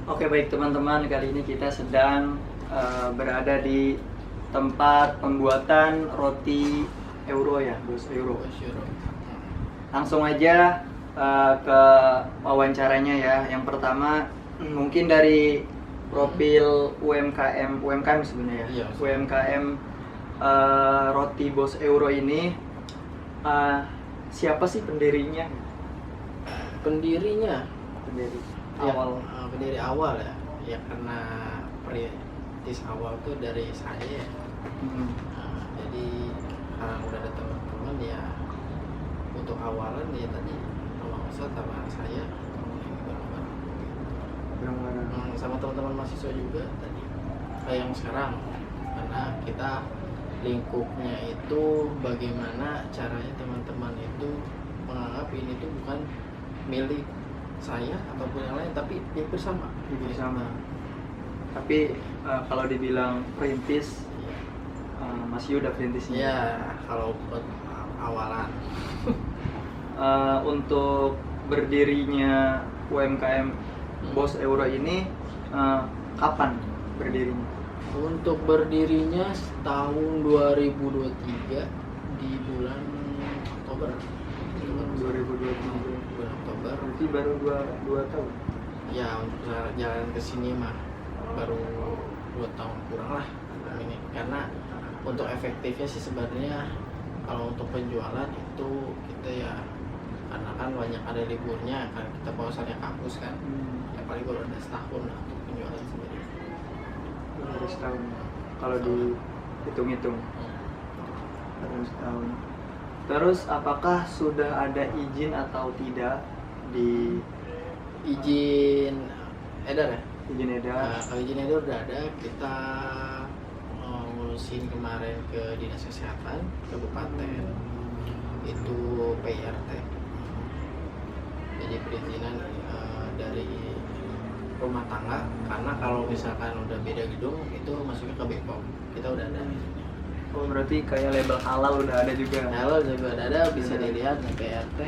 Oke baik teman-teman, kali ini kita sedang berada di tempat pembuatan roti euro ya, bos euro. Langsung aja ke wawancaranya ya. Yang pertama mungkin dari profil UMKM sebenarnya ya. Iya. UMKM roti bos euro ini siapa sih pendirinya? Pendiri Awal. pendiri awal ya karena perintis awal tuh dari saya ya. Jadi karena udah ada teman-teman ya, untuk awalan ya tadi kalau Ustadz sama saya bareng-bareng sama teman-teman mahasiswa juga tadi kayak yang sekarang, karena kita lingkupnya itu bagaimana caranya teman-teman itu menganggap ini tuh bukan milik saya ataupun yang lain, tapi milik bersama. Tapi kalau dibilang perintis, Mas Yuda perintisnya. Ya kalau buat awalan. Untuk berdirinya UMKM Bos Euro ini kapan berdirinya? Untuk berdirinya tahun 2023 di bulan Oktober. 2023. Bulan Oktober. Berarti baru 2 tahun. Ya untuk jalan ke sini mah baru 2 tahun kurang lah ini, karena untuk efektifnya sih sebenarnya kalau untuk penjualan itu kita ya karena kan banyak ada liburnya kan, kita pausannya kampus kan, ya paling baru ada setahun lah untuk penjualan sendiri. Baru setahun. Kalau dihitung-hitung baru setahun. Terus apakah sudah ada izin atau tidak di Izin edar ya? izin edar? Kalau izin edar udah ada, kita ngurusin kemarin ke Dinas Kesehatan Kabupaten, itu PRT. Jadi perizinan dari rumah tangga, karena kalau misalkan udah beda gedung itu masuknya ke BPOM, kita udah ada izinnya. Oh berarti kayak label halal udah ada juga. Kalau juga ada bisa dilihat di PRT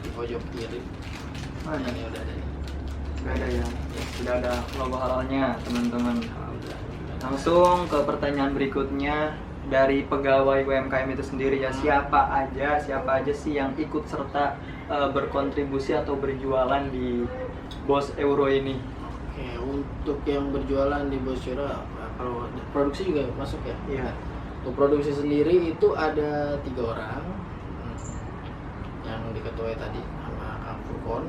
di pojok kiri. Mana? Ini udah ada nih. Sudah ada ya. Sudah ada logo halalnya teman-teman. Udah. Langsung ke pertanyaan berikutnya, dari pegawai UMKM itu sendiri ya, siapa aja sih yang ikut serta berkontribusi atau berjualan di Bos Euro ini? Oke, untuk yang berjualan di Bos Euro, kalau produksi juga masuk ya? Iya. Untuk produksi sendiri itu ada 3 orang, yang diketuai tadi sama Kang Furkon,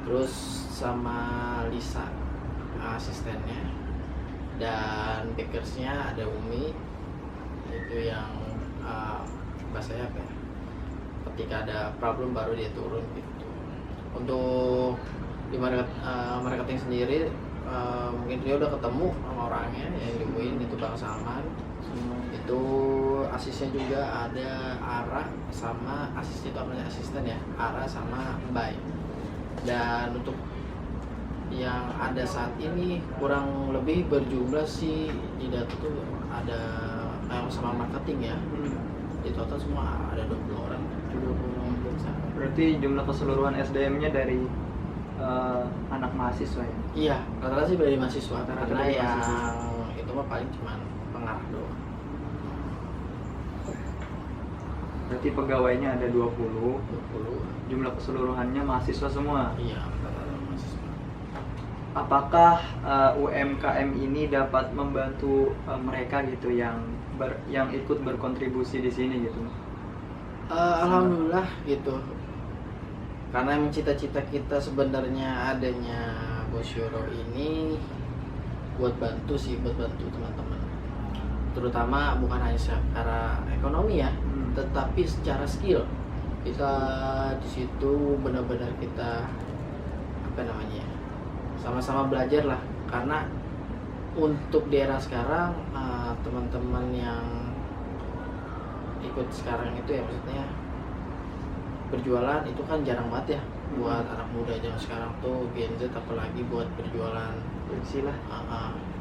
terus sama Lisa asistennya, dan backersnya ada Umi, itu yang bahasanya apa ya, ketika ada problem baru dia turun gitu. Untuk di marketing sendiri mungkin dia udah ketemu sama orangnya yang diumuin, itu Bang Salman. Itu asisnya juga ada Ara sama asisnya, itu namanya asisten ya, Ara sama Mbay. Dan untuk yang ada saat ini kurang lebih berjumlah sih di data tuh ada sama marketing ya, di total semua ada 20 orang. Berarti jumlah keseluruhan SDM-nya dari anak mahasiswa ya? Iya, rata-rata sih dari mahasiswa, Rata-rata karena dari yang mahasiswa. itu mah paling cuma pengarah doang. Berarti pegawainya ada 20, 20. jumlah keseluruhannya mahasiswa semua. Iya, rata-rata mahasiswa. Apakah UMKM ini dapat membantu mereka gitu yang ikut berkontribusi di sini gitu? Alhamdulillah gitu, karena emang cita-cita kita sebenarnya adanya Bos Euro ini buat bantu teman-teman, terutama bukan hanya secara ekonomi ya, tetapi secara skill. Kita di situ benar-benar kita sama-sama belajar lah, karena untuk di era sekarang teman-teman yang ikut sekarang itu ya, maksudnya berjualan itu kan jarang banget ya buat anak muda zaman sekarang tuh, Gen Z apalagi buat berjualan Gengsi lah.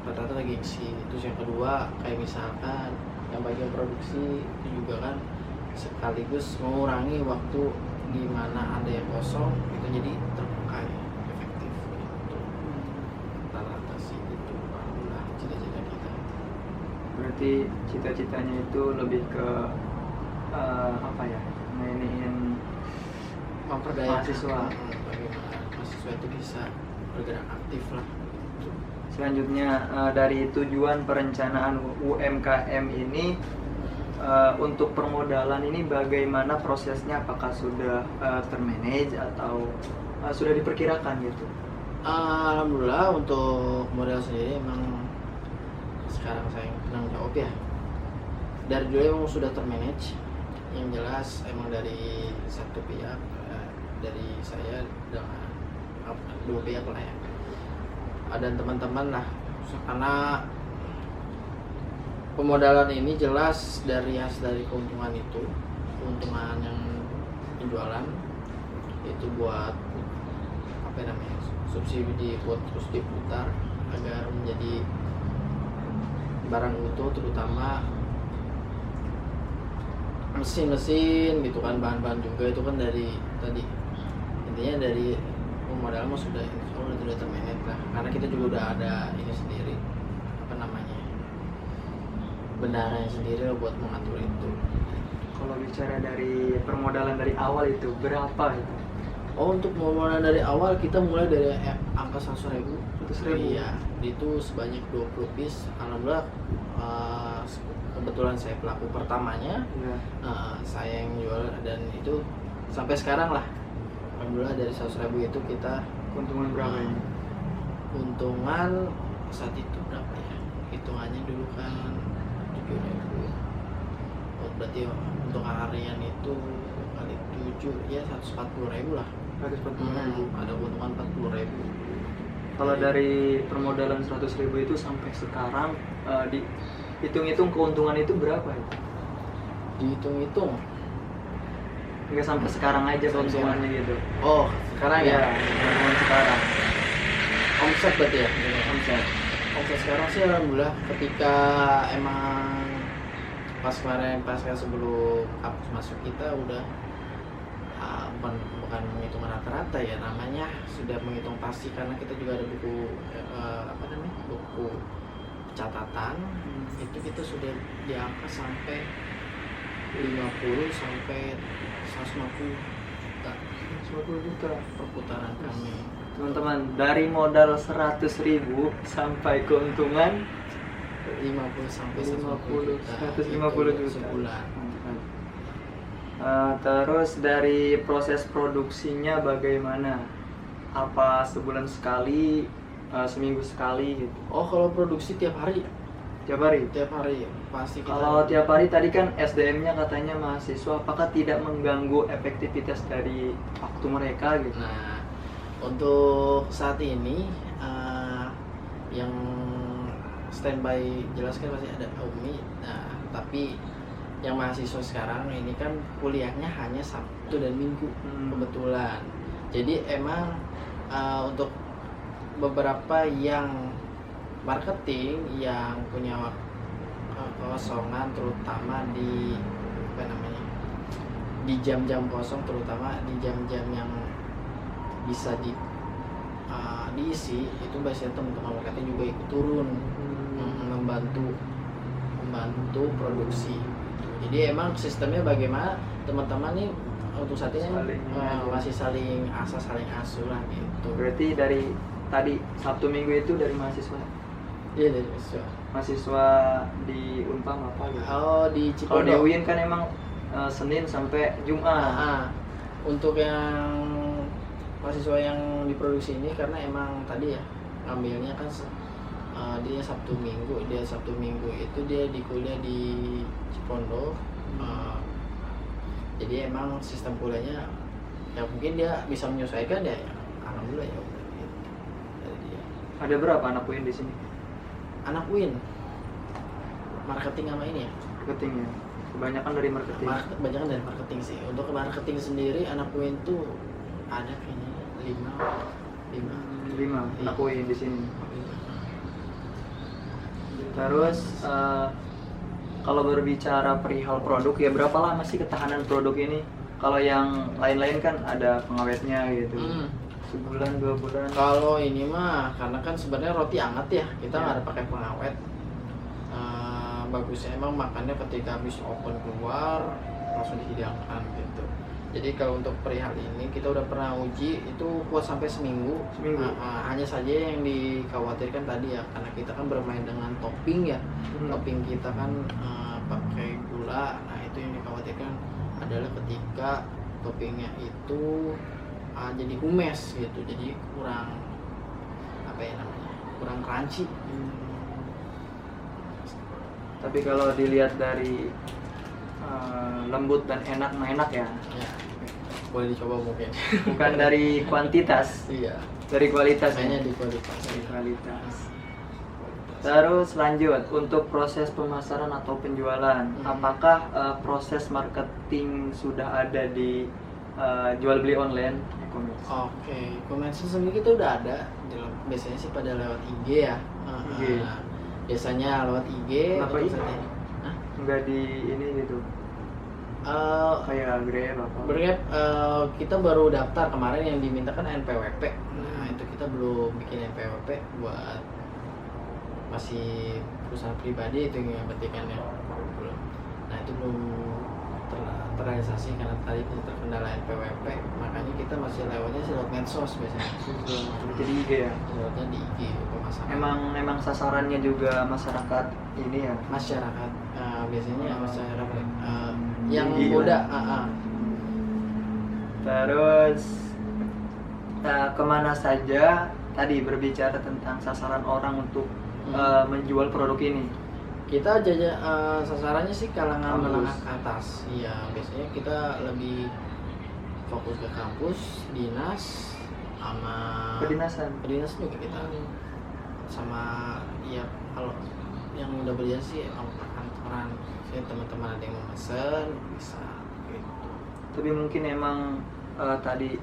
rata-rata lagi gengsi. Terus yang kedua kayak misalkan yang bagian produksi itu juga kan sekaligus mengurangi waktu di mana ada yang kosong itu, jadi terpakai efektif gitu. berarti cita-citanya itu lebih ke apa ya, mainin Memperdaya mahasiswa. bagaimana mahasiswa itu bisa bergerak aktif lah. Selanjutnya dari tujuan perencanaan UMKM ini, untuk permodalan ini bagaimana prosesnya? Apakah sudah termanage atau sudah diperkirakan gitu? Alhamdulillah untuk modal sendiri emang sekarang saya yang penanggung jawab ya. Dari dulu emang sudah termanage. Yang jelas emang dari satu pihak, dari saya dengan dua pihak lah ya. Ada teman-teman lah, karena pemodalan ini jelas dari hasil dari keuntungan itu, keuntungan yang penjualan itu buat apa namanya, subsidi buat terus diputar agar menjadi barang utuh, terutama mesin-mesin gitu kan, bahan-bahan juga itu kan dari tadi intinya dari pemodal mah sudah termanage lah, karena kita juga udah ada ini sendiri apa namanya, bendaranya sendiri lah buat mengatur itu. Kalau bicara dari permodalan dari awal itu berapa itu? Oh, untuk pemodalan dari awal kita mulai dari angka 100.000. 100.000? Iya, itu sebanyak 20 piece. Alhamdulillah kebetulan saya pelaku pertamanya, Ya. saya yang jual, dan itu sampai sekarang lah. Alhamdulillah dari 100.000 itu kita Keuntungan berapa ini? Untungan saat itu berapa ya? Hitungannya dulu kan 7.000. Oh, berarti untuk harian itu kali 7 ya 140.000 lah. 140.000. Ada keuntungan 40.000. Kalau dari permodalan 100.000 itu sampai sekarang dihitung-hitung keuntungan itu berapa itu? Dihitung-hitung. Enggak sampai sekarang aja keuntungannya gitu. Oh, sekarang ya. Keuntungan sekarang. Omset berarti ya. Omset. Omset sekarang sih alhamdulillah, ketika emang pas kemarin sebelum kampus masuk kita udah bukan menghitung rata-rata ya, namanya sudah menghitung pasti, karena kita juga ada buku apa namanya, buku catatan. Itu kita sudah di angka sampai 50 sampai 150 juta 150 juta perputaran kami. teman-teman. Dari modal 100.000 sampai keuntungan 50 sampai 150 juta, 150 itu juta sebulan. Terus dari proses produksinya bagaimana? Apa sebulan sekali, seminggu sekali gitu? Oh, kalau produksi tiap hari Tiap hari? pasti kita. Kalau tiap hari tadi kan SDM-nya katanya mahasiswa, apakah tidak mengganggu efektivitas dari waktu mereka gitu? Nah, untuk saat ini yang standby jelas kan masih ada Umi. Nah, tapi yang mahasiswa sekarang ini kan kuliahnya hanya Sabtu dan Minggu kebetulan. Jadi emang untuk beberapa yang marketing yang punya kekosongan, terutama di apa namanya, di jam-jam kosong, terutama di jam-jam yang bisa diisi, itu biasanya teman-teman marketing juga ikut turun membantu produksi. Jadi emang sistemnya bagaimana teman-teman nih untuk saat ini masih saling asuh lah gitu. Berarti dari tadi Sabtu Minggu itu dari mahasiswa? Iya, dari mahasiswa. Mahasiswa di Unpam apa gitu? Oh, di Kalau Cipondo. di UIN kan emang Senin sampai Jumat. Untuk yang mahasiswa yang diproduksi ini, karena emang tadi ya ngambilnya kan dia Sabtu Minggu itu dia di kuliah di Cipondo. Jadi emang sistem kuliahnya ya mungkin dia bisa menyesuaikan ya, alhamdulillah ya udah gitu. Dari dia. Ada berapa anak UIN di sini? Anak UIN marketing sama ini ya, Marketing ya. Kebanyakan dari marketing. kebanyakan dari marketing sih. Untuk marketing sendiri anak UIN tuh ada kayaknya 5 anak UIN di sini. Terus kalau berbicara perihal produk ya, berapa lama sih ketahanan produk ini? Kalau yang lain-lain kan ada pengawetnya gitu. Sebulan 2 bulan. Kalau ini mah karena kan sebenarnya roti anget ya, kita nggak Ya. ada pakai pengawet. bagusnya emang makannya ketika habis open keluar langsung dihidangkan gitu. Jadi kalau untuk perihal ini kita udah pernah uji itu kuat sampai seminggu. Hanya saja yang dikhawatirkan tadi ya, karena kita kan bermain dengan topping ya. Topping kita kan pakai gula. Nah itu yang dikhawatirkan adalah ketika toppingnya itu jadi kumes gitu, jadi kurang apa ya namanya, kurang crunchy. Tapi kalau dilihat dari lembut dan enak ya, boleh dicoba mungkin. bukan dari kuantitas, Iya, dari kualitas. hanya di kualitas. Dari kualitas. Terus lanjut untuk proses pemasaran atau penjualan, apakah proses marketing sudah ada di jual beli online e-commerce? Oke, e-commerce sendiri kita udah ada, biasanya sih pada lewat IG ya. IG. Biasanya lewat IG. Kenapa atau IG? misalnya- Enggak di ini gitu, kayak Grab apa? Grab kita baru daftar kemarin, yang dimintakan NPWP. Nah itu kita belum bikin NPWP buat masih perusahaan pribadi, itu yang petikannya belum. Nah itu belum terrealisasi karena tadi terkendala NPWP, makanya kita masih lewatnya lewat medsos biasanya. Jadi IG ya. Lewatnya di IG pemasaran. Emang sasarannya juga masyarakat ini ya. Masyarakat biasanya masyarakat yang Tinggi muda. lah. Terus kemana saja tadi berbicara tentang sasaran orang untuk menjual produk ini? Kita sasarannya sih kalangan Kampus. menengah ke atas. Iya, biasanya kita lebih fokus ke kampus, dinas, sama Kedinasan. Dinas juga kita. Sama ya kalau yang udah berjaya sih kantoran. Saya teman-teman ada yang mau pesen bisa gitu. Tapi mungkin emang tadi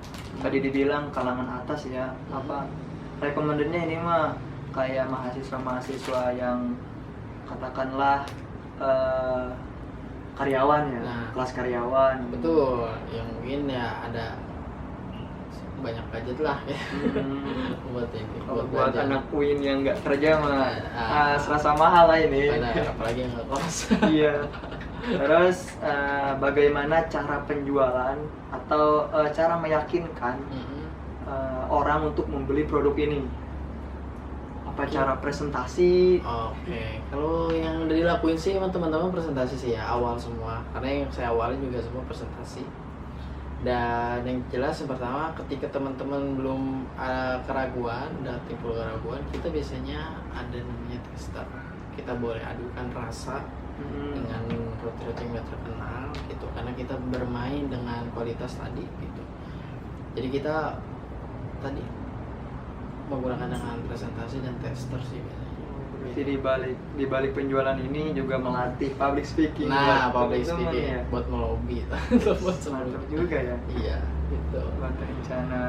dibilang kalangan atas ya. Apa recommendednya ini mah kayak mahasiswa yang katakanlah karyawan ya, Nah, kelas karyawan. Betul, yang mungkin ya ada banyak budget lah ya. buat ini. Kalau buat belanja. anak UIN yang nggak kerja mah Ah. serasa mahal lah ini. Benar, apalagi yang nggak kos. Iya. Terus bagaimana cara penjualan atau cara meyakinkan orang untuk membeli produk ini? Apa cara presentasi? Oke, kalau yang udah dilakuin sih emang teman-teman presentasi sih ya, awal semua. Karena yang saya awalin juga semua presentasi. Dan yang jelas yang pertama, ketika teman-teman belum keraguan dan timbul keraguan, kita biasanya ada namanya tester. Kita boleh adukan rasa dengan roti-roti yang terkenal gitu, karena kita bermain dengan kualitas tadi gitu. Jadi kita tadi menggunakan dengan presentasi dan tester sih biasanya. Jadi di balik penjualan ini juga melatih public speaking. Nah, buat public teman-teman speaking ya. buat melobi, buat Mantap juga ya. Iya, gitu. Buat rencana,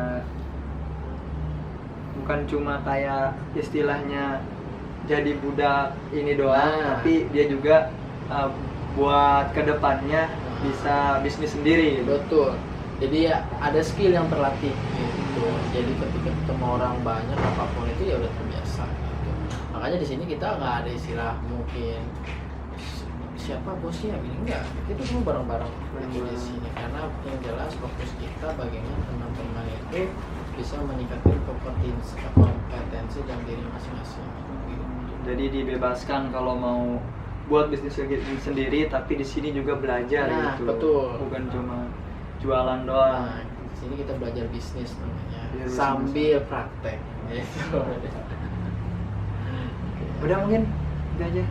bukan cuma kayak istilahnya jadi budak ini doang, Nah. tapi dia juga buat kedepannya bisa bisnis sendiri. Betul. Jadi ya ada skill yang terlatih gitu. Jadi ketika ketemu orang banyak apapun itu ya udah terbiasa gitu. Makanya di sini kita nggak ada istilah mungkin siapa bosnya gini, enggak. Kita semua bareng-bareng di sini karena yang jelas fokus kita bagaimana teman-teman itu bisa meningkatkan kompetensi dan diri masing-masing. Gitu. Jadi dibebaskan kalau mau buat bisnis sendiri, tapi di sini juga belajar Nah, gitu. betul. Bukan cuma jualan doang. Nah, di sini kita belajar bisnis namanya Belajar bisnis. sambil praktek. Gitu. Udah mungkin itu aja.